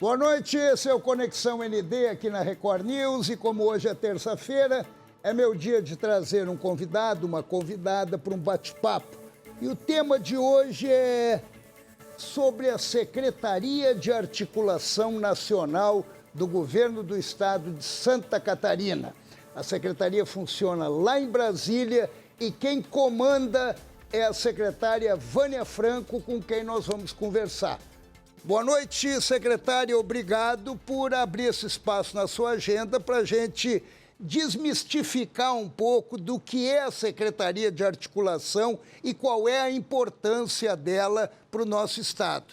Boa noite, esse é o Conexão ND aqui na Record News e como hoje é terça-feira, é meu dia de trazer um convidado, uma convidada para um bate-papo. E o tema de hoje é sobre a Secretaria de Articulação Nacional do Governo do Estado de Santa Catarina. A secretaria funciona lá em Brasília e quem comanda é a secretária Vânia Franco, com quem nós vamos conversar. Boa noite, secretária. Obrigado por abrir esse espaço na sua agenda para a gente desmistificar um pouco do que é a Secretaria de Articulação e qual é a importância dela para o nosso Estado.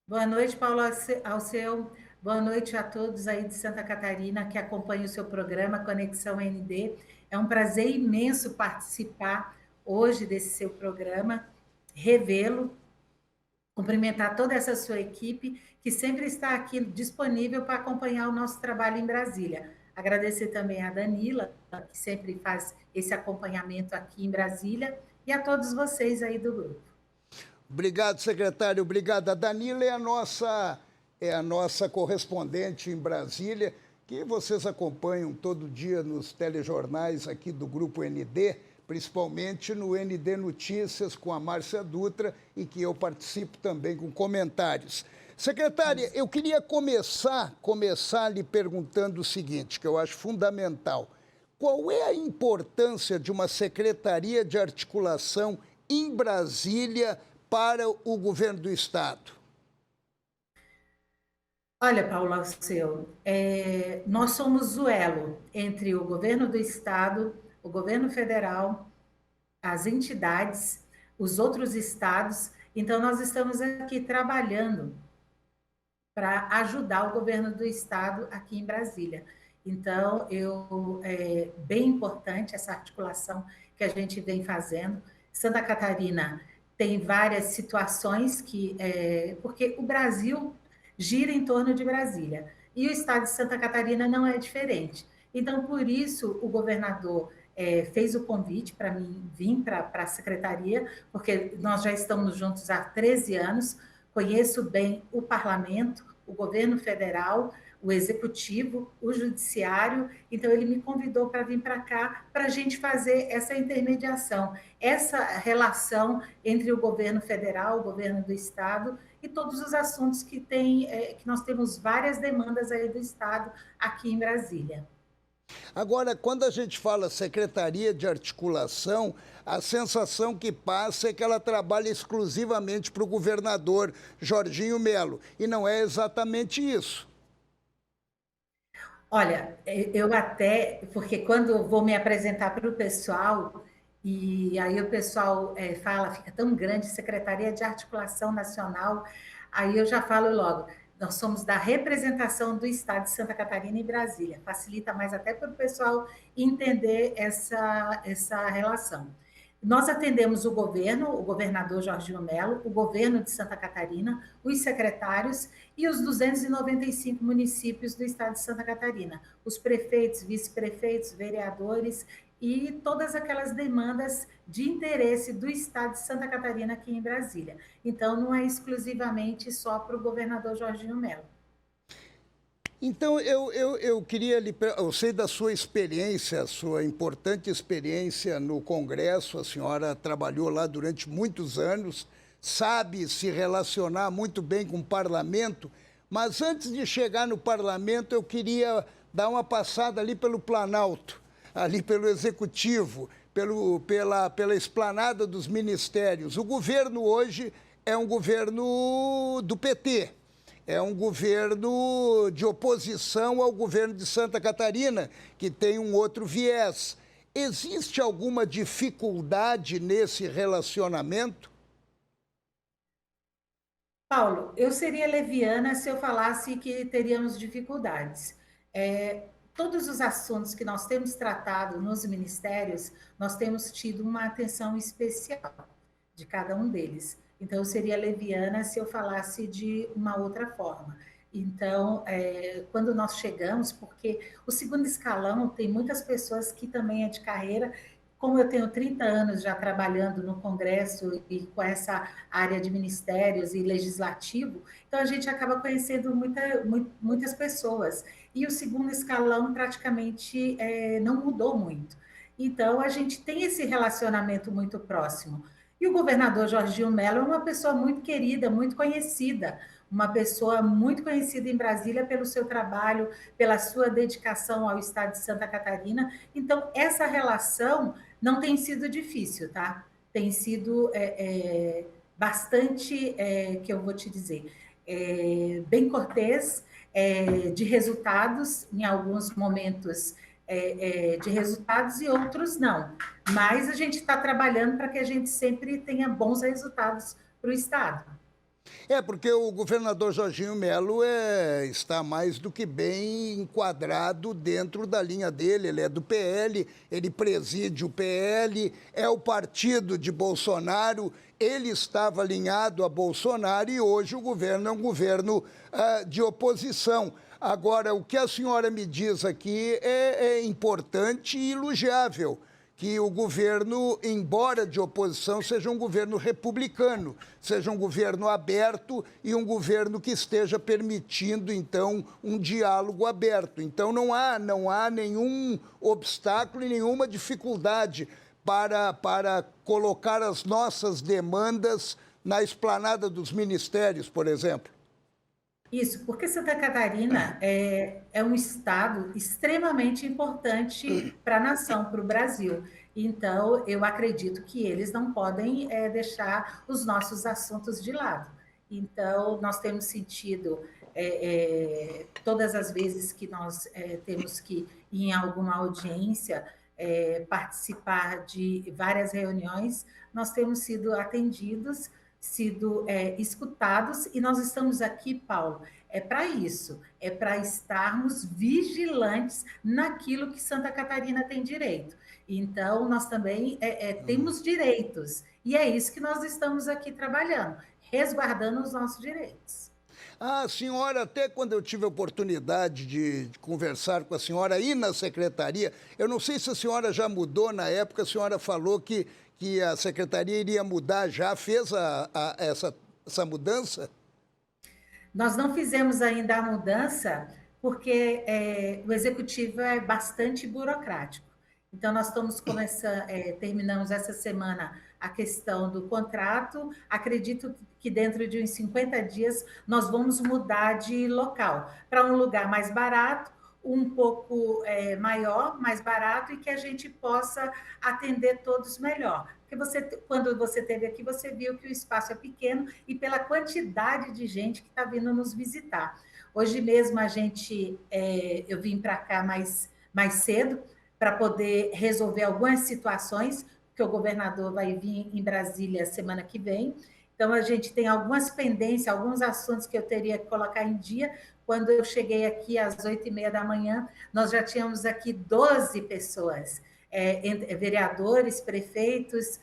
Boa noite, Paulo Alceu. Boa noite a todos aí de Santa Catarina que acompanham o seu programa Conexão ND. É um prazer imenso participar hoje desse seu programa, revê-lo, cumprimentar toda essa sua equipe que sempre está aqui disponível para acompanhar o nosso trabalho em Brasília. Agradecer também a Danila, que sempre faz esse acompanhamento aqui em Brasília, e a todos vocês aí do grupo. Obrigado, secretário. Obrigado. A Danila é a nossa correspondente em Brasília, que vocês acompanham todo dia nos telejornais aqui do Grupo ND, principalmente no ND Notícias com a Márcia Dutra, e que eu participo também com comentários. Secretária, eu queria começar lhe perguntando o seguinte, que eu acho fundamental. Qual é a importância de uma Secretaria de Articulação em Brasília para o governo do Estado? Olha, Paulo Alceu, nós somos o elo entre o governo do Estado, o governo federal, as entidades, os outros estados. Então, nós estamos aqui trabalhando para ajudar o governo do Estado aqui em Brasília. Então, é bem importante essa articulação que a gente vem fazendo. Santa Catarina tem várias situações porque o Brasil gira em torno de Brasília e o Estado de Santa Catarina não é diferente. Então, por isso, o governador fez o convite para mim vir para a secretaria, porque nós já estamos juntos há 13 anos, conheço bem o parlamento, o governo federal, o executivo, o judiciário, então ele me convidou para vir para cá para a gente fazer essa intermediação, essa relação entre o governo federal, o governo do estado e todos os assuntos que nós temos várias demandas aí do estado aqui em Brasília. Agora, quando a gente fala Secretaria de Articulação, a sensação que passa é que ela trabalha exclusivamente para o governador Jorginho Melo, e não é exatamente isso. Olha, porque quando eu vou me apresentar para o pessoal, e aí o pessoal fala, fica tão grande, Secretaria de Articulação Nacional, aí eu já falo logo, nós somos da representação do Estado de Santa Catarina e Brasília, facilita mais até para o pessoal entender essa relação. Nós atendemos o governo, o governador Jorginho Melo, o governo de Santa Catarina, os secretários e os 295 municípios do estado de Santa Catarina, os prefeitos, vice-prefeitos, vereadores e todas aquelas demandas de interesse do estado de Santa Catarina aqui em Brasília. Então, não é exclusivamente só para o governador Jorginho Melo. Então, eu queria eu sei da sua experiência, sua importante experiência no Congresso, a senhora trabalhou lá durante muitos anos, sabe se relacionar muito bem com o parlamento, mas antes de chegar no parlamento, eu queria dar uma passada ali pelo Planalto, ali pelo Executivo, pela esplanada dos ministérios. O governo hoje é um governo do PT. É um governo de oposição ao governo de Santa Catarina, que tem um outro viés. Existe alguma dificuldade nesse relacionamento? Paulo, eu seria leviana se eu falasse que teríamos dificuldades. Todos os assuntos que nós temos tratado nos ministérios, nós temos tido uma atenção especial de cada um deles. Então, eu seria leviana se eu falasse de uma outra forma. Então, quando nós chegamos, porque o segundo escalão tem muitas pessoas que também é de carreira, como eu tenho 30 anos já trabalhando no Congresso e com essa área de ministérios e legislativo, então a gente acaba conhecendo muitas pessoas. E o segundo escalão praticamente não mudou muito. Então, a gente tem esse relacionamento muito próximo. E o governador Jorginho Mello é uma pessoa muito querida, muito conhecida, uma pessoa muito conhecida em Brasília pelo seu trabalho, pela sua dedicação ao estado de Santa Catarina. Então, essa relação não tem sido difícil, tá? Tem sido bastante, que eu vou te dizer, bem cortês, de resultados, em alguns momentos de resultados e outros não. Mas a gente está trabalhando para que a gente sempre tenha bons resultados para o Estado. Porque o governador Jorginho Mello está mais do que bem enquadrado dentro da linha dele. Ele é do PL, ele preside o PL, é o partido de Bolsonaro, ele estava alinhado a Bolsonaro e hoje o governo é um governo de oposição. Agora, o que a senhora me diz aqui é importante e elogiável, que o governo, embora de oposição, seja um governo republicano, seja um governo aberto e um governo que esteja permitindo, então, um diálogo aberto. Então, não há nenhum obstáculo e nenhuma dificuldade para colocar as nossas demandas na esplanada dos ministérios, por exemplo. Isso, porque Santa Catarina é um estado extremamente importante para a nação, para o Brasil. Então, eu acredito que eles não podem deixar os nossos assuntos de lado. Então, nós temos sentido, todas as vezes que nós temos que ir em alguma audiência, participar de várias reuniões, nós temos sido atendidos, sido escutados, e nós estamos aqui, Paulo, para isso, para estarmos vigilantes naquilo que Santa Catarina tem direito. Então, nós também temos direitos, e é isso que nós estamos aqui trabalhando, resguardando os nossos direitos. A senhora, até quando eu tive a oportunidade de conversar com a senhora aí na secretaria, eu não sei se a senhora já mudou, na época a senhora falou que a secretaria iria mudar, já fez essa mudança? Nós não fizemos ainda a mudança porque o executivo é bastante burocrático. Então, nós estamos terminamos essa semana a questão do contrato. Acredito que dentro de uns 50 dias nós vamos mudar de local para um lugar mais barato, um pouco maior, mais barato, e que a gente possa atender todos melhor. Porque quando você esteve aqui, você viu que o espaço é pequeno e pela quantidade de gente que está vindo nos visitar. Hoje mesmo eu vim para cá mais cedo para poder resolver algumas situações, porque o governador vai vir em Brasília semana que vem. Então, a gente tem algumas pendências, alguns assuntos que eu teria que colocar em dia. Quando eu cheguei aqui às 8h30 da manhã, nós já tínhamos aqui 12 pessoas, vereadores, prefeitos,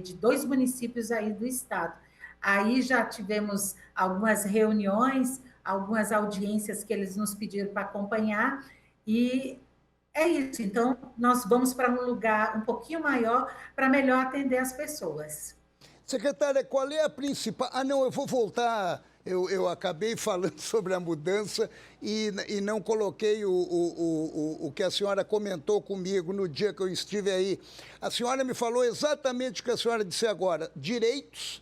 de 2 municípios aí do estado. Aí já tivemos algumas reuniões, algumas audiências que eles nos pediram para acompanhar, e é isso. Então, nós vamos para um lugar um pouquinho maior para melhor atender as pessoas. Secretária, qual é a principal... não, eu vou voltar... Eu acabei falando sobre a mudança e não coloquei o que a senhora comentou comigo no dia que eu estive aí. A senhora me falou exatamente o que a senhora disse agora. Direitos,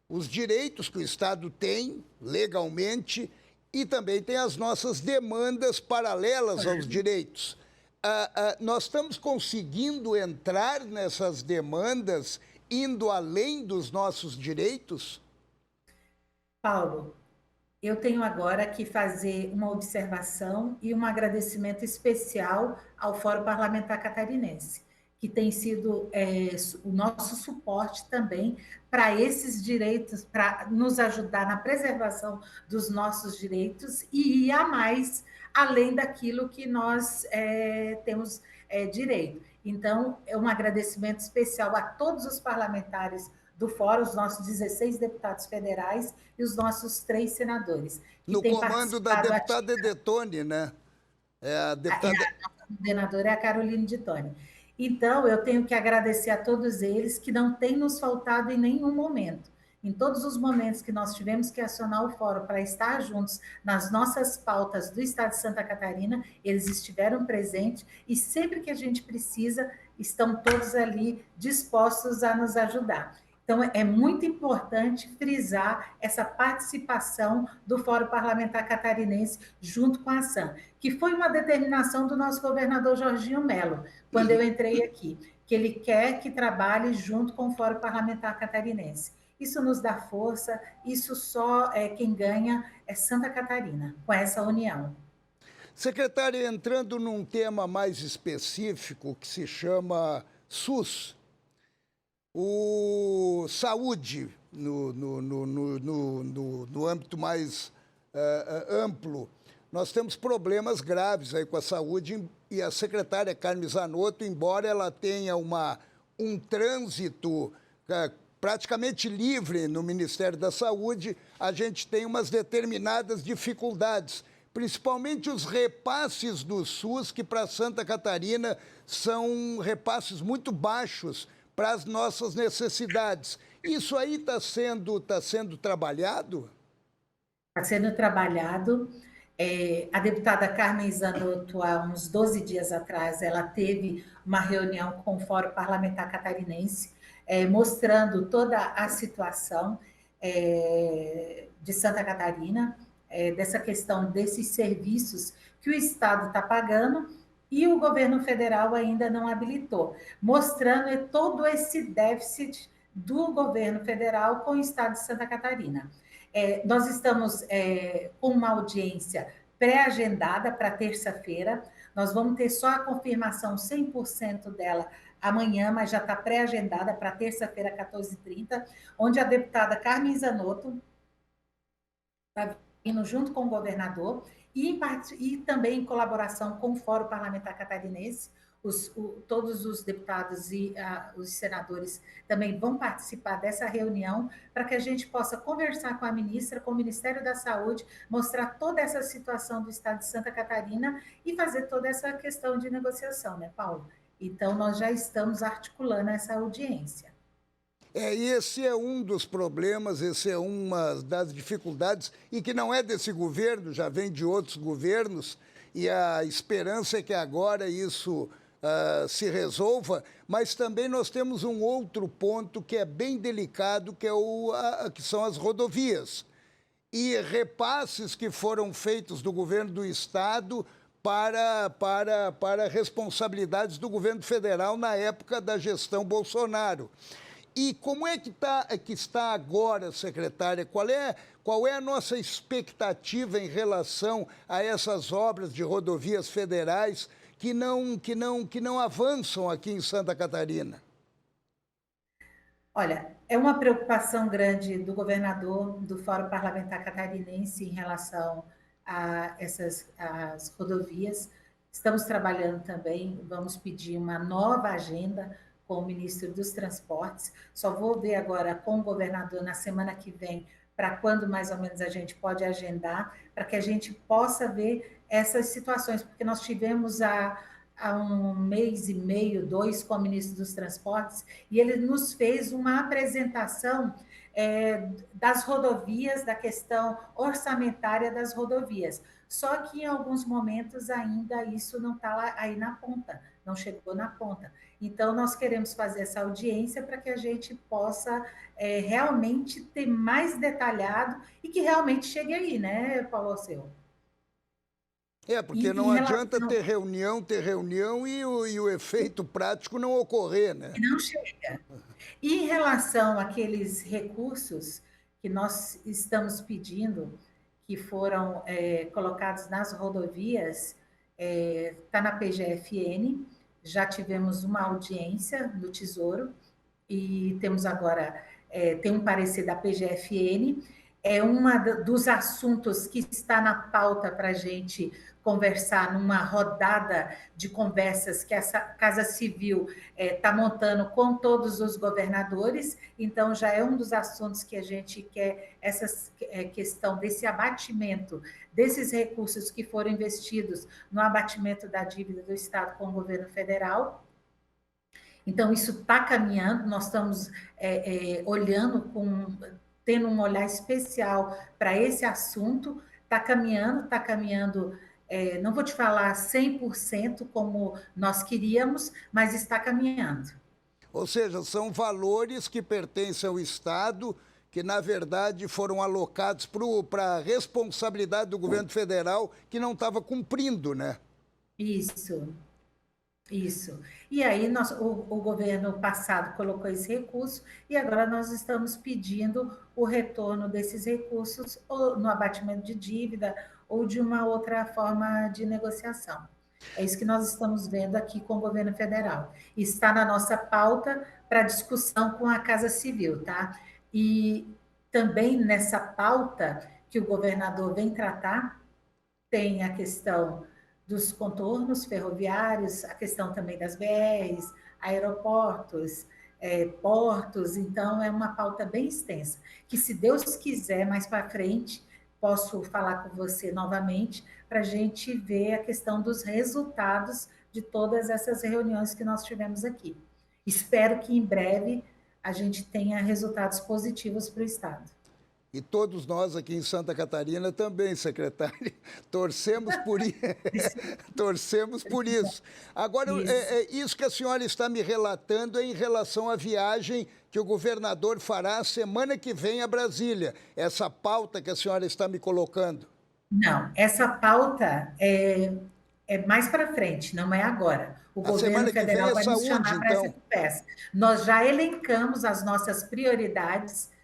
os direitos que o Estado tem legalmente, e também tem as nossas demandas paralelas aos direitos. Nós estamos conseguindo entrar nessas demandas, indo além dos nossos direitos? Paulo, eu tenho agora que fazer uma observação e um agradecimento especial ao Fórum Parlamentar Catarinense, que tem sido o nosso suporte também para esses direitos, para nos ajudar na preservação dos nossos direitos e ir a mais, além daquilo que nós temos direito. Então, é um agradecimento especial a todos os parlamentares do Fórum, os nossos 16 deputados federais e os nossos 3 senadores. No comando da deputada Detone, né? A coordenadora é a Caroline de Tone. Então, eu tenho que agradecer a todos eles que não têm nos faltado em nenhum momento. Em todos os momentos que nós tivemos que acionar o fórum para estar juntos nas nossas pautas do Estado de Santa Catarina, eles estiveram presentes e sempre que a gente precisa, estão todos ali dispostos a nos ajudar. Então, é muito importante frisar essa participação do Fórum Parlamentar Catarinense junto com a SAM, que foi uma determinação do nosso governador Jorginho Melo, quando eu entrei aqui, que ele quer que trabalhe junto com o Fórum Parlamentar Catarinense. Isso nos dá força, isso só quem ganha é Santa Catarina, com essa união. Secretária, entrando num tema mais específico que se chama SUS, o saúde, no âmbito mais amplo, nós temos problemas graves aí com a saúde e a secretária Carmen Zanotto, embora ela tenha um trânsito praticamente livre no Ministério da Saúde, a gente tem umas determinadas dificuldades, principalmente os repasses do SUS, que para Santa Catarina são repasses muito baixos para as nossas necessidades. Isso aí está sendo trabalhado? Está sendo trabalhado. A deputada Carmen Zanotto, há uns 12 dias atrás, ela teve uma reunião com o Fórum Parlamentar Catarinense, mostrando toda a situação de Santa Catarina, dessa questão desses serviços que o Estado está pagando e o governo federal ainda não habilitou, mostrando todo esse déficit do governo federal com o Estado de Santa Catarina. Nós estamos com uma audiência pré-agendada para terça-feira, nós vamos ter só a confirmação 100% dela amanhã, mas já está pré-agendada para terça-feira, 14h30, onde a deputada Carmen Zanotto está vindo junto com o governador e também em colaboração com o Fórum Parlamentar Catarinense. Todos os deputados e os senadores também vão participar dessa reunião para que a gente possa conversar com a ministra, com o Ministério da Saúde, mostrar toda essa situação do Estado de Santa Catarina e fazer toda essa questão de negociação, né, Paulo? Então, nós já estamos articulando essa audiência. Esse é um dos problemas, esse é uma das dificuldades, e que não é desse governo, já vem de outros governos, e a esperança é que agora isso se resolva, mas também nós temos um outro ponto que é bem delicado, que, que são as rodovias. E repasses que foram feitos do governo do Estado para responsabilidades do governo federal na época da gestão Bolsonaro. E como é que está agora, secretária? Qual é a nossa expectativa em relação a essas obras de rodovias federais que não avançam aqui em Santa Catarina? Olha, é uma preocupação grande do governador, do Fórum Parlamentar Catarinense em relação a as rodovias. Estamos trabalhando também, vamos pedir uma nova agenda com o ministro dos Transportes. Só vou ver agora com o governador na semana que vem para quando mais ou menos a gente pode agendar, para que a gente possa ver essas situações, porque nós tivemos há 1 mês e meio, 2, com o ministro dos Transportes, e ele nos fez uma apresentação das rodovias, da questão orçamentária das rodovias. Só que em alguns momentos ainda isso não está aí na ponta, não chegou na ponta. Então, nós queremos fazer essa audiência para que a gente possa realmente ter mais detalhado e que realmente chegue aí, né, Paulo Alceu? Porque não adianta ter reunião e o efeito prático não ocorrer, né? Não chega. E em relação àqueles recursos que nós estamos pedindo, que foram colocados nas rodovias, está na PGFN, já tivemos uma audiência no Tesouro e temos agora, tem um parecer da PGFN, é um dos assuntos que está na pauta para a gente conversar numa rodada de conversas que essa Casa Civil está montando com todos os governadores, então já é um dos assuntos que a gente quer, essa questão desse abatimento, desses recursos que foram investidos no abatimento da dívida do Estado com o governo federal. Então, isso está caminhando, nós estamos olhando, tendo um olhar especial para esse assunto, está caminhando, não vou te falar 100% como nós queríamos, mas está caminhando. Ou seja, são valores que pertencem ao Estado, que na verdade foram alocados para a responsabilidade do governo federal, que não estava cumprindo, né? Isso. Isso. E aí o governo passado colocou esse recurso e agora nós estamos pedindo o retorno desses recursos ou no abatimento de dívida ou de uma outra forma de negociação. É isso que nós estamos vendo aqui com o governo federal. Está na nossa pauta para discussão com a Casa Civil, tá? E também nessa pauta que o governador vem tratar, tem a questão dos contornos ferroviários, a questão também das BRs, aeroportos, portos, então é uma pauta bem extensa, que se Deus quiser, mais para frente, posso falar com você novamente, para a gente ver a questão dos resultados de todas essas reuniões que nós tivemos aqui. Espero que em breve a gente tenha resultados positivos para o Estado. E todos nós aqui em Santa Catarina também, secretário, torcemos por isso. Torcemos por isso. Agora, isso que a senhora está me relatando é em relação à viagem que o governador fará semana que vem a Brasília. Essa pauta que a senhora está me colocando. Não, essa pauta é mais para frente, não é agora. O governo federal vai nos chamar para essa conversa. Nós já elencamos as nossas prioridades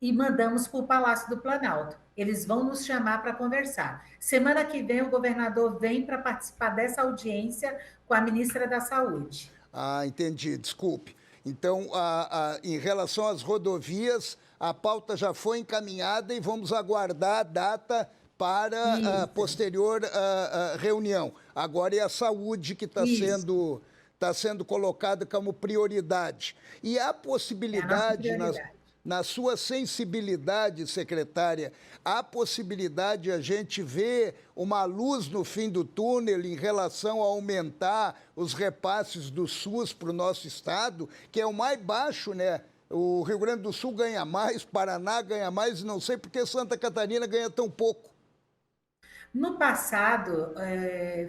e mandamos para o Palácio do Planalto. Eles vão nos chamar para conversar. Semana que vem, o governador vem para participar dessa audiência com a ministra da Saúde. Ah, entendi, desculpe. Então, em relação às rodovias, a pauta já foi encaminhada e vamos aguardar a data para a posterior reunião. Agora é a saúde que está sendo colocada como prioridade. E há possibilidade, na sua sensibilidade, secretária, há possibilidade de a gente ver uma luz no fim do túnel em relação a aumentar os repasses do SUS para o nosso estado, que é o mais baixo, né? O Rio Grande do Sul ganha mais, Paraná ganha mais, e não sei por que Santa Catarina ganha tão pouco. No passado,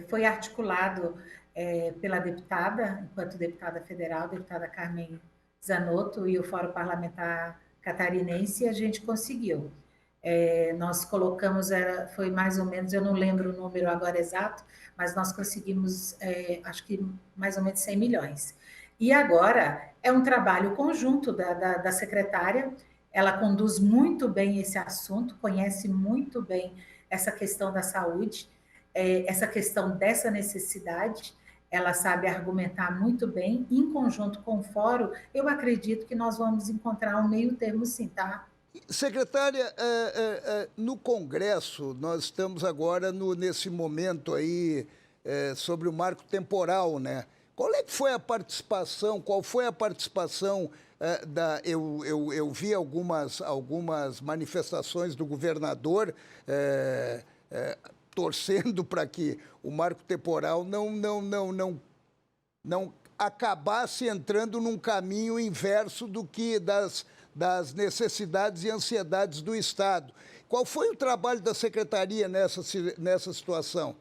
foi articulado pela deputada, enquanto deputada federal, deputada Carmen Zanotto, e o Fórum Parlamentar Catarinense, a gente conseguiu. Nós colocamos, foi mais ou menos, eu não lembro o número agora exato, mas nós conseguimos, acho que mais ou menos 100 milhões. E agora é um trabalho conjunto da secretária, ela conduz muito bem esse assunto, conhece muito bem essa questão da saúde, essa questão dessa necessidade, ela sabe argumentar muito bem, em conjunto com o fórum, eu acredito que nós vamos encontrar um meio termo sim, tá? Secretária, no Congresso, nós estamos agora nesse momento aí sobre o marco temporal, né? Qual foi a participação, eu vi algumas manifestações do governador torcendo para que o marco temporal não acabasse entrando num caminho inverso do que das necessidades e ansiedades do Estado. Qual foi o trabalho da Secretaria nessa situação?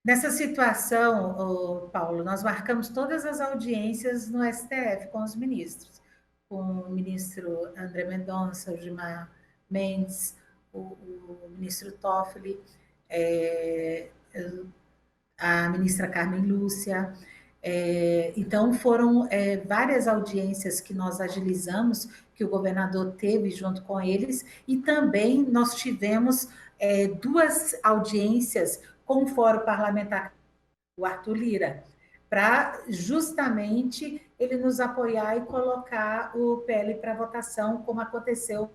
Nessa situação, Paulo, nós marcamos todas as audiências no STF com os ministros, com o ministro André Mendonça, o Gilmar Mendes, o ministro Toffoli, a ministra Carmen Lúcia. Então, foram várias audiências que nós agilizamos, que o governador teve junto com eles, e também nós tivemos 2 audiências com o Fórum Parlamentar, o Arthur Lira, para justamente ele nos apoiar e colocar o PL para votação, como aconteceu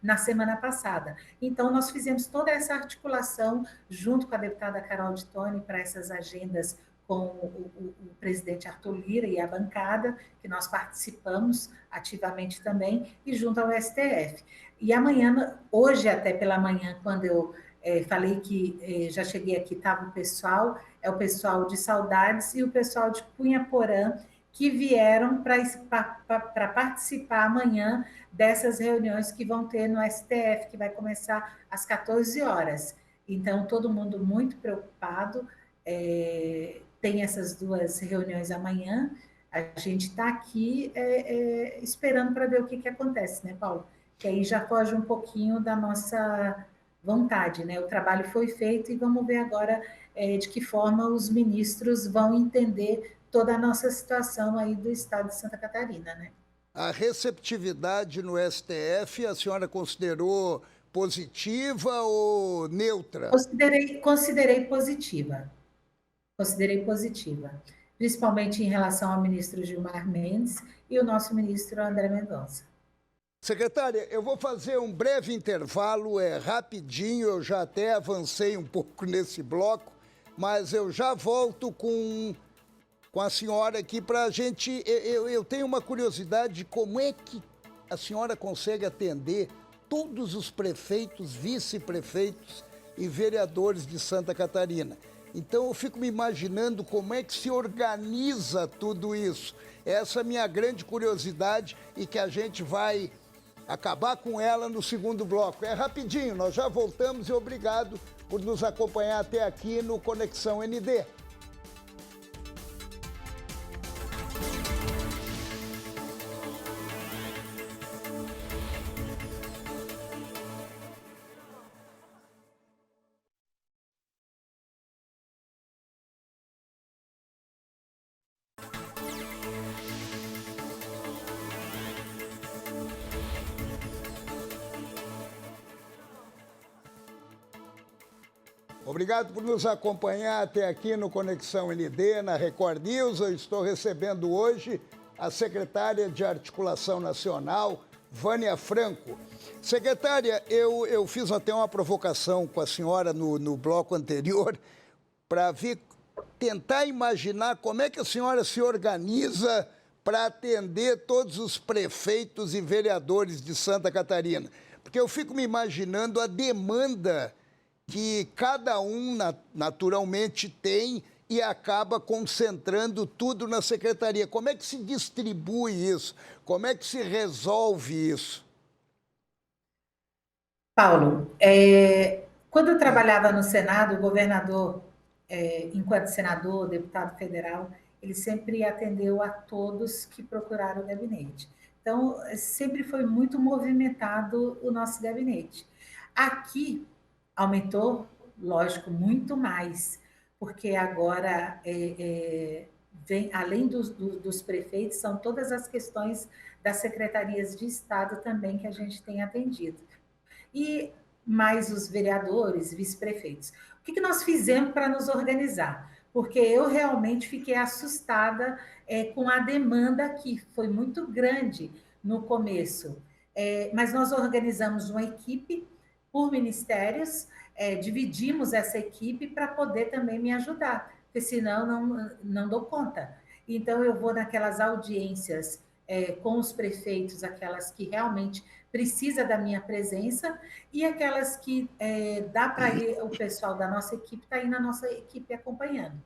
na semana passada. Então, nós fizemos toda essa articulação junto com a deputada Carol de Tone para essas agendas com o presidente Arthur Lira e a bancada, que nós participamos ativamente também, e junto ao STF. E amanhã, hoje até pela manhã, quando eu falei que já cheguei aqui, estava o pessoal de Saudades e o pessoal de Cunha Porã, que vieram para participar amanhã dessas reuniões que vão ter no STF, que vai começar às 14 horas. Então, todo mundo muito preocupado, tem essas duas reuniões amanhã, a gente está aqui esperando para ver o que acontece, né, Paulo? Que aí já foge um pouquinho da nossa vontade, né? O trabalho foi feito e vamos ver agora de que forma os ministros vão entender toda a nossa situação aí do estado de Santa Catarina, né? A receptividade no STF, a senhora considerou positiva ou neutra? Considerei positiva. Considerei positiva, principalmente em relação ao ministro Gilmar Mendes e o nosso ministro André Mendonça. Secretária, eu vou fazer um breve intervalo, rapidinho, eu já até avancei um pouco nesse bloco, mas eu já volto com a senhora aqui para a gente... Eu tenho uma curiosidade de como é que a senhora consegue atender todos os prefeitos, vice-prefeitos e vereadores de Santa Catarina. Então, eu fico me imaginando como é que se organiza tudo isso. Essa é a minha grande curiosidade e que a gente vai acabar com ela no segundo bloco. É rapidinho, nós já voltamos e obrigado por nos acompanhar até aqui no Conexão ND. Obrigado por nos acompanhar até aqui no Conexão ND, na Record News. Eu estou recebendo hoje a secretária de Articulação Nacional, Vânia Franco. Secretária, eu fiz até uma provocação com a senhora no bloco anterior para tentar imaginar como é que a senhora se organiza para atender todos os prefeitos e vereadores de Santa Catarina. Porque eu fico me imaginando a demanda que cada um naturalmente tem e acaba concentrando tudo na secretaria. Como é que se distribui isso? Como é que se resolve isso? Paulo, quando eu trabalhava no Senado, o governador, enquanto senador, deputado federal, ele sempre atendeu a todos que procuraram o gabinete. Então, sempre foi muito movimentado o nosso gabinete. Aqui, aumentou, lógico, muito mais, porque agora, vem, além dos prefeitos, são todas as questões das secretarias de Estado também que a gente tem atendido. E mais os vereadores, vice-prefeitos. O que nós fizemos para nos organizar? Porque eu realmente fiquei assustada com a demanda que foi muito grande no começo. Mas nós organizamos uma equipe por ministérios, dividimos essa equipe para poder também me ajudar, porque senão não dou conta. Então, eu vou naquelas audiências com os prefeitos, aquelas que realmente precisa da minha presença, e aquelas que dá para ir, o pessoal da nossa equipe está aí na nossa equipe acompanhando.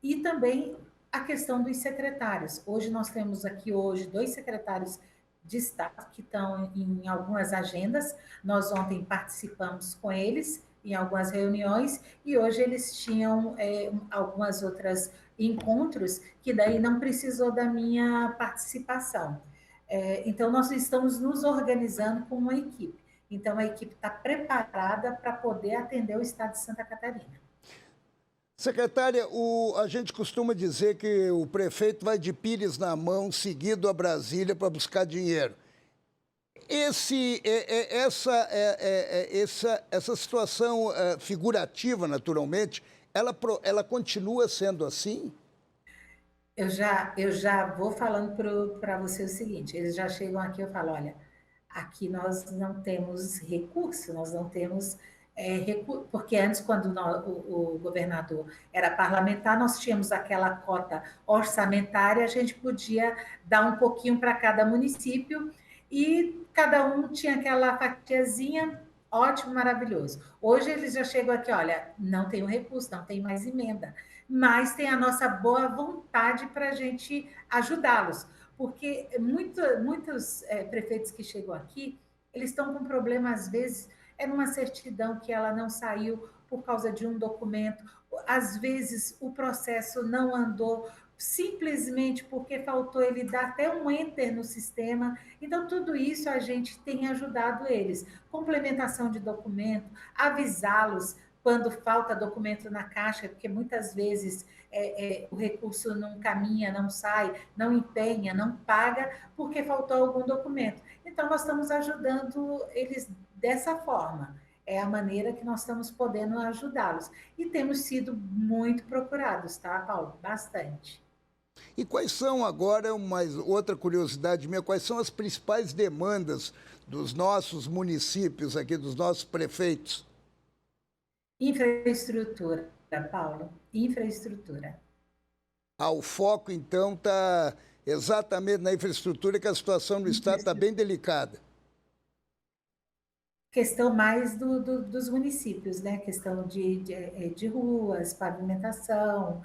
E também a questão dos secretários. Hoje nós temos aqui 2 secretários de Estado que estão em algumas agendas. Nós ontem participamos com eles em algumas reuniões e hoje eles tinham algumas outras encontros que daí não precisou da minha participação. Então, nós estamos nos organizando com uma equipe. Então, a equipe está preparada para poder atender o Estado de Santa Catarina. Secretária, a gente costuma dizer que o prefeito vai de pires na mão, seguido a Brasília para buscar dinheiro. Essa situação figurativa, naturalmente, ela continua sendo assim? Eu já vou falando para você o seguinte, eles já chegam aqui, eu falo, olha, aqui nós não temos recurso, nós não temos porque antes, quando o governador era parlamentar, nós tínhamos aquela cota orçamentária, a gente podia dar um pouquinho para cada município e cada um tinha aquela fatiazinha, ótimo, maravilhoso. Hoje eles já chegam aqui, olha, não tem o recurso, não tem mais emenda. mas tem a nossa boa vontade para a gente ajudá-los. Porque muitos prefeitos que chegam aqui, eles estão com problema, às vezes, é numa certidão que ela não saiu por causa de um documento, às vezes o processo não andou simplesmente porque faltou ele dar até um enter no sistema. Então, tudo isso a gente tem ajudado eles. Complementação de documento, avisá-los quando falta documento na caixa, porque muitas vezes o recurso não caminha, não sai, não empenha, não paga, porque faltou algum documento. Então, nós estamos ajudando eles dessa forma. É a maneira que nós estamos podendo ajudá-los. E temos sido muito procurados, tá, Paulo? Bastante. E quais são agora, outra curiosidade minha, quais são as principais demandas dos nossos municípios aqui, dos nossos prefeitos? Infraestrutura, Paulo, infraestrutura. O foco, então, está exatamente na infraestrutura, que a situação no Estado está bem delicada. Questão mais dos municípios, né? Questão de ruas, pavimentação,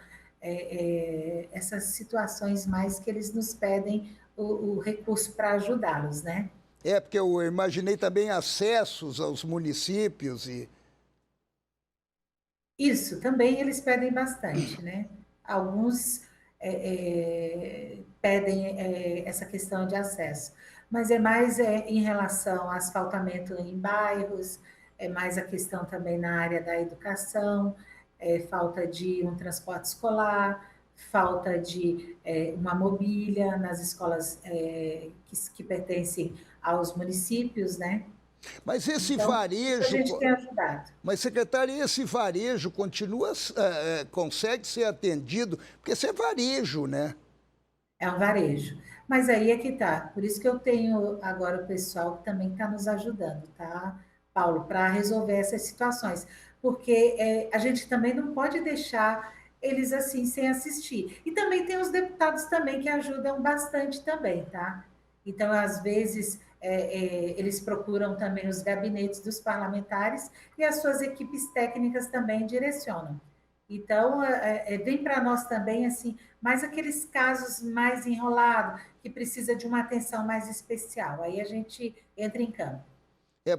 essas situações mais que eles nos pedem o recurso para ajudá-los, né? Porque eu imaginei também acessos aos municípios e... Isso, também eles pedem bastante, né? Alguns pedem essa questão de acesso, mas é mais em relação ao asfaltamento em bairros, é mais a questão também na área da educação, falta de um transporte escolar, falta de uma mobília nas escolas que pertencem aos municípios, né? Mas esse Então, a varejo... gente tem ajudado. Mas, secretário, esse varejo continua, consegue ser atendido? Porque isso é varejo, né? É um varejo. Mas aí é que tá. Por isso que eu tenho agora o pessoal que também está nos ajudando, tá, Paulo, para resolver essas situações. Porque a gente também não pode deixar eles assim sem assistir. E também tem os deputados também que ajudam bastante também, tá? Então, às vezes, eles procuram também os gabinetes dos parlamentares e as suas equipes técnicas também direcionam. Então, vem para nós também, assim, mais aqueles casos mais enrolados, que precisa de uma atenção mais especial. Aí a gente entra em campo.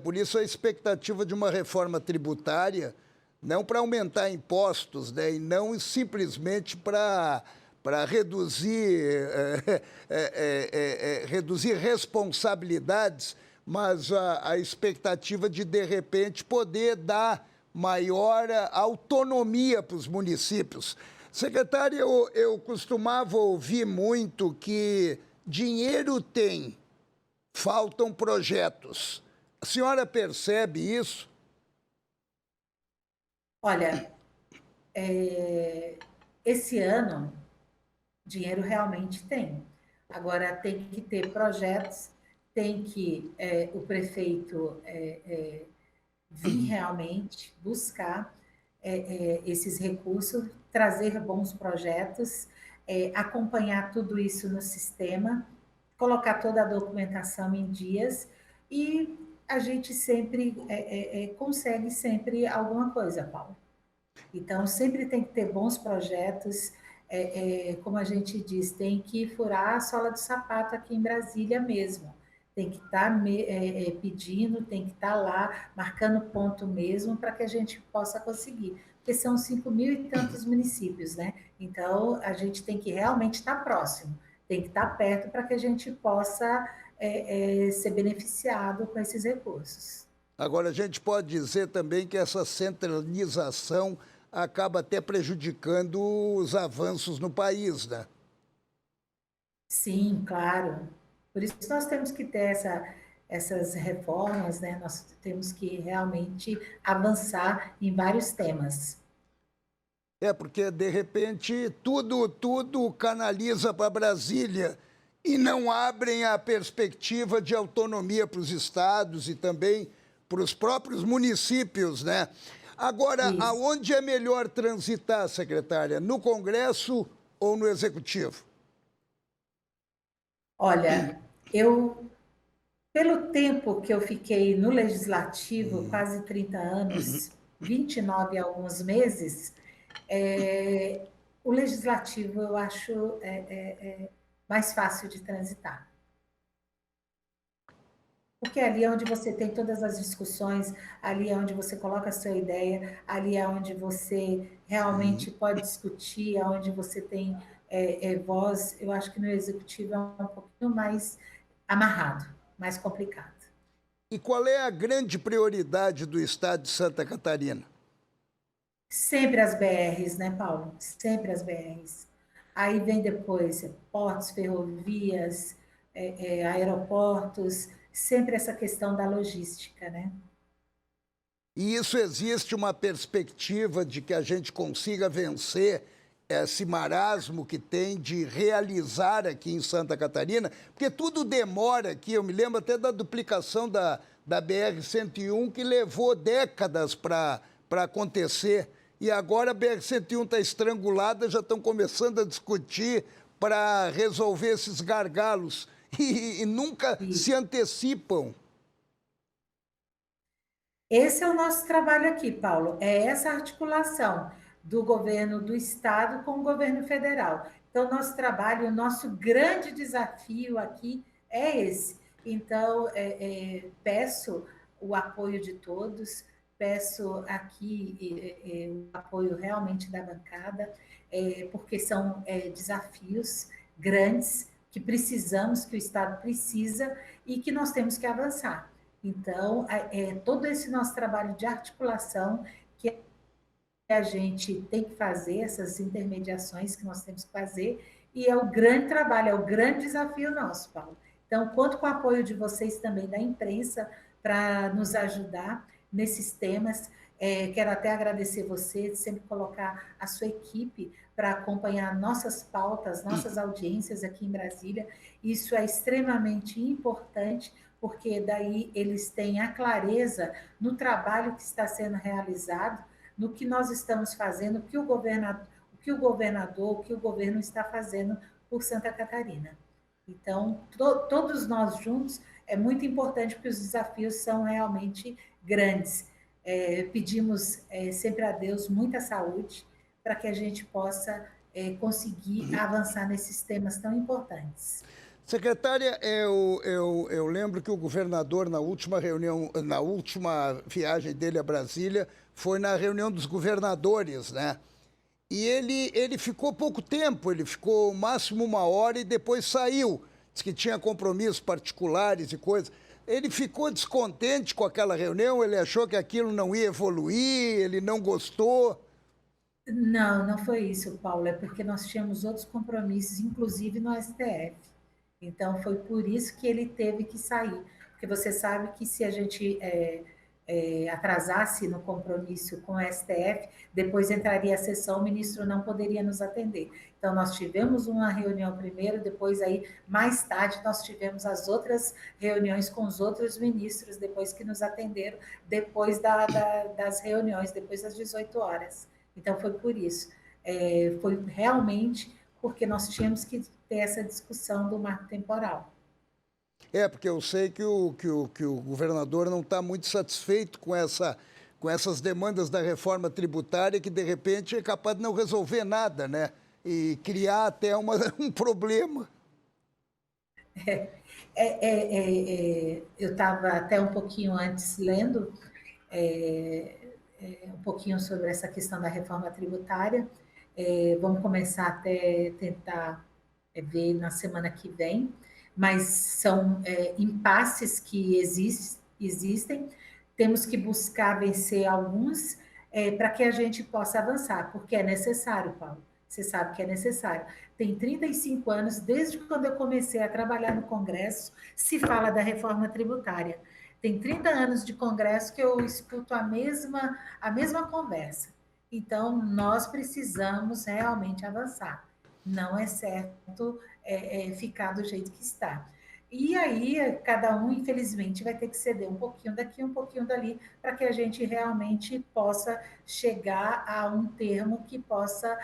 Por isso a expectativa de uma reforma tributária, não para aumentar impostos, né, e não simplesmente para reduzir, reduzir responsabilidades, mas a expectativa de repente, poder dar maior autonomia para os municípios. Secretário, eu costumava ouvir muito que dinheiro tem, faltam projetos. A senhora percebe isso? Olha, esse ano, dinheiro realmente tem. Agora, tem que ter projetos, tem que o prefeito vir realmente buscar esses recursos, trazer bons projetos, acompanhar tudo isso no sistema, colocar toda a documentação em dias e a gente sempre consegue sempre alguma coisa, Paulo. Então, sempre tem que ter bons projetos, como a gente diz, tem que furar a sola do sapato aqui em Brasília mesmo. Tem que estar pedindo, tem que estar lá, marcando ponto mesmo, para que a gente possa conseguir. Porque são 5.000 e tantos municípios, né? Então, a gente tem que realmente estar próximo, tem que estar perto para que a gente possa ser beneficiado com esses recursos. Agora, a gente pode dizer também que essa centralização acaba até prejudicando os avanços no país, né? Sim, claro. Por isso nós temos que ter essas reformas, né? Nós temos que realmente avançar em vários temas. Porque, de repente, tudo canaliza para Brasília e não abrem a perspectiva de autonomia para os estados e também para os próprios municípios, né? Agora, Isso. aonde é melhor transitar, secretária? No Congresso ou no Executivo? Olha, pelo tempo que eu fiquei no Legislativo, quase 30 anos, 29 e alguns meses, O legislativo eu acho mais fácil de transitar. Porque ali é onde você tem todas as discussões, ali é onde você coloca a sua ideia, ali é onde você realmente pode discutir, é onde você tem voz. Eu acho que no executivo é um pouquinho mais amarrado, mais complicado. E qual é a grande prioridade do estado de Santa Catarina? Sempre as BRs, né, Paulo? Sempre as BRs. Aí vem depois portos, ferrovias, aeroportos, sempre essa questão da logística, né? E isso existe uma perspectiva de que a gente consiga vencer esse marasmo que tem de realizar aqui em Santa Catarina, porque tudo demora aqui. Eu me lembro até da duplicação da BR-101, que levou décadas para acontecer. E agora a BR-101 está estrangulada, já estão começando a discutir para resolver esses gargalos e nunca se antecipam. Esse é o nosso trabalho aqui, Paulo, é essa articulação do governo do estado com o governo federal. Então, nosso trabalho, o nosso grande desafio aqui é esse. Então, peço o apoio de todos, peço aqui o apoio realmente da bancada, porque são desafios grandes que precisamos, que o Estado precisa e que nós temos que avançar. Então, todo esse nosso trabalho de articulação que a gente tem que fazer, essas intermediações que nós temos que fazer, e é o grande trabalho, é o grande desafio nosso, Paulo. Então, conto com o apoio de vocês também, da imprensa, para nos ajudar nesses temas. Quero até agradecer você, sempre colocar a sua equipe para acompanhar nossas pautas, nossas audiências aqui em Brasília. Isso é extremamente importante, porque daí eles têm a clareza no trabalho que está sendo realizado, no que nós estamos fazendo, o que o governador, o que o governo está fazendo por Santa Catarina. Então, todos nós juntos, é muito importante, porque os desafios são realmente grandes. Pedimos sempre a Deus muita saúde para que a gente possa conseguir avançar nesses temas tão importantes. Secretária, eu lembro que o governador, na última reunião, na última viagem dele a Brasília, foi na reunião dos governadores, né? E ele ficou pouco tempo, ele ficou máximo 1 hora e depois saiu. Diz que tinha compromissos particulares e coisas. Ele ficou descontente com aquela reunião, ele achou que aquilo não ia evoluir, ele não gostou. Não, não foi isso, Paulo, é porque nós tínhamos outros compromissos, inclusive no STF. Então, foi por isso que ele teve que sair. Porque você sabe que se a gente atrasasse no compromisso com o STF, depois entraria a sessão, o ministro não poderia nos atender. Então, nós tivemos uma reunião primeiro, depois aí, mais tarde, nós tivemos as outras reuniões com os outros ministros, depois que nos atenderam, depois das reuniões, depois das 18 horas. Então, foi por isso. Foi realmente porque nós tínhamos que ter essa discussão do marco temporal. Porque eu sei que o governador não está muito satisfeito com essas demandas da reforma tributária, que de repente é capaz de não resolver nada, né? E criar até um problema. Eu estava até um pouquinho antes lendo um pouquinho sobre essa questão da reforma tributária. Vamos começar até tentar ver na semana que vem, mas são impasses que existem, temos que buscar vencer alguns para que a gente possa avançar, porque é necessário, Paulo, você sabe que é necessário. Tem 35 anos, desde quando eu comecei a trabalhar no Congresso, se fala da reforma tributária. Tem 30 anos de Congresso que eu escuto a mesma conversa. Então, nós precisamos realmente avançar. Não é certo ficar do jeito que está. E aí, cada um, infelizmente, vai ter que ceder um pouquinho daqui, um pouquinho dali, para que a gente realmente possa chegar a um termo que possa,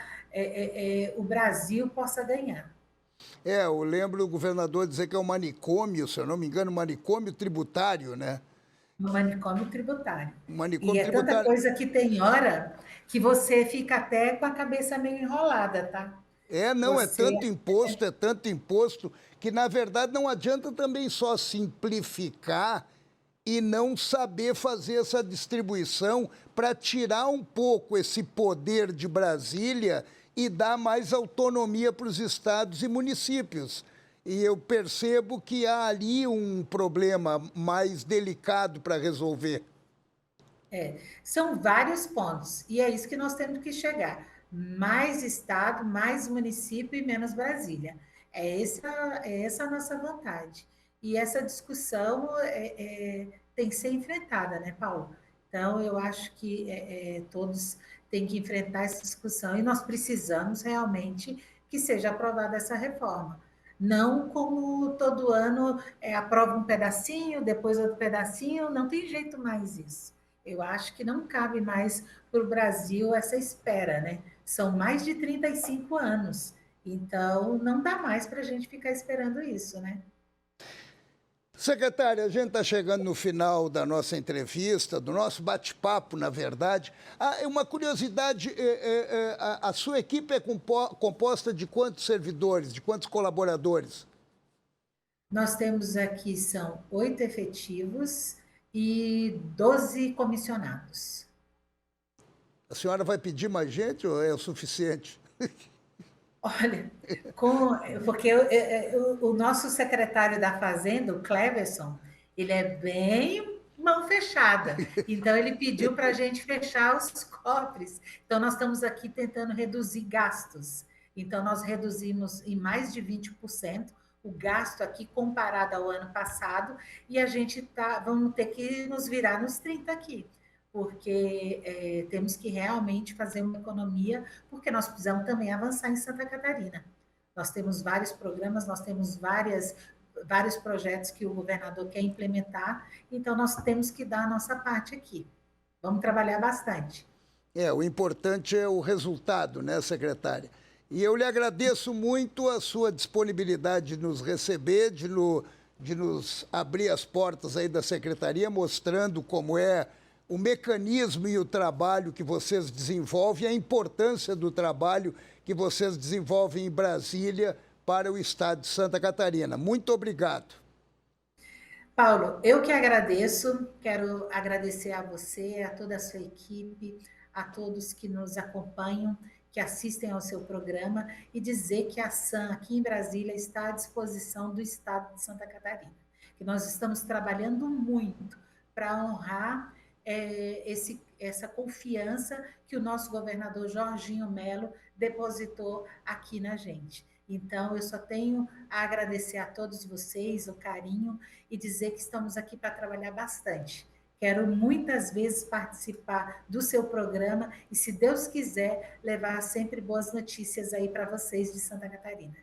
o Brasil possa ganhar. Eu lembro o governador dizer que é um manicômio, se eu não me engano, um manicômio tributário, né? No manicômio tributário. O manicômio E é tanta tributário. coisa que tem hora que você fica até com a cabeça meio enrolada, tá? Não, Você é tanto imposto, que na verdade não adianta também só simplificar e não saber fazer essa distribuição para tirar um pouco esse poder de Brasília e dar mais autonomia para os estados e municípios. E eu percebo que há ali um problema mais delicado para resolver. são vários pontos, e é isso que nós temos que chegar. Mais Estado, mais município e menos Brasília. É essa a nossa vontade. E essa discussão tem que ser enfrentada, né, Paulo? Então, eu acho que todos têm que enfrentar essa discussão e nós precisamos realmente que seja aprovada essa reforma. Não como todo ano aprova um pedacinho, depois outro pedacinho, não tem jeito mais isso. Eu acho que não cabe mais para o Brasil essa espera, né? São mais de 35 anos, então não dá mais para a gente ficar esperando isso, né? Secretária, a gente está chegando no final da nossa entrevista, do nosso bate-papo, na verdade. Uma curiosidade, a sua equipe é composta de quantos servidores, de quantos colaboradores? Nós temos aqui, são 8 efetivos e 12 comissionados. A senhora vai pedir mais gente ou é o suficiente? Olha, porque o nosso secretário da Fazenda, o Cleverson, ele é bem mão fechada. Então, ele pediu para a gente fechar os cofres. Então, nós estamos aqui tentando reduzir gastos. Então, nós reduzimos em mais de 20% o gasto aqui comparado ao ano passado, e a gente vamos ter que nos virar nos 30 aqui, porque temos que realmente fazer uma economia, porque nós precisamos também avançar em Santa Catarina. Nós temos vários programas, nós temos vários projetos que o governador quer implementar, então nós temos que dar a nossa parte aqui. Vamos trabalhar bastante. O importante é o resultado, né, secretária? E eu lhe agradeço muito a sua disponibilidade de nos receber, de nos abrir as portas aí da secretaria, mostrando como é o mecanismo e o trabalho que vocês desenvolvem, a importância do trabalho que vocês desenvolvem em Brasília para o estado de Santa Catarina. Muito obrigado. Paulo, eu que agradeço, quero agradecer a você, a toda a sua equipe, a todos que nos acompanham, que assistem ao seu programa, e dizer que a SAM aqui em Brasília está à disposição do estado de Santa Catarina, que nós estamos trabalhando muito para honrar essa confiança que o nosso governador Jorginho Melo depositou aqui na gente. Então, eu só tenho a agradecer a todos vocês o carinho e dizer que estamos aqui para trabalhar bastante. Quero muitas vezes participar do seu programa e, se Deus quiser, levar sempre boas notícias aí para vocês de Santa Catarina.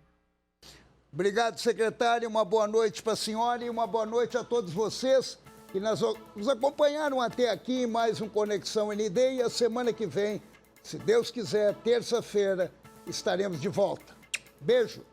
Obrigado, secretária. Uma boa noite para a senhora e uma boa noite a todos vocês que nos acompanharam até aqui em mais um Conexão ND, e a semana que vem, se Deus quiser, terça-feira, estaremos de volta. Beijo!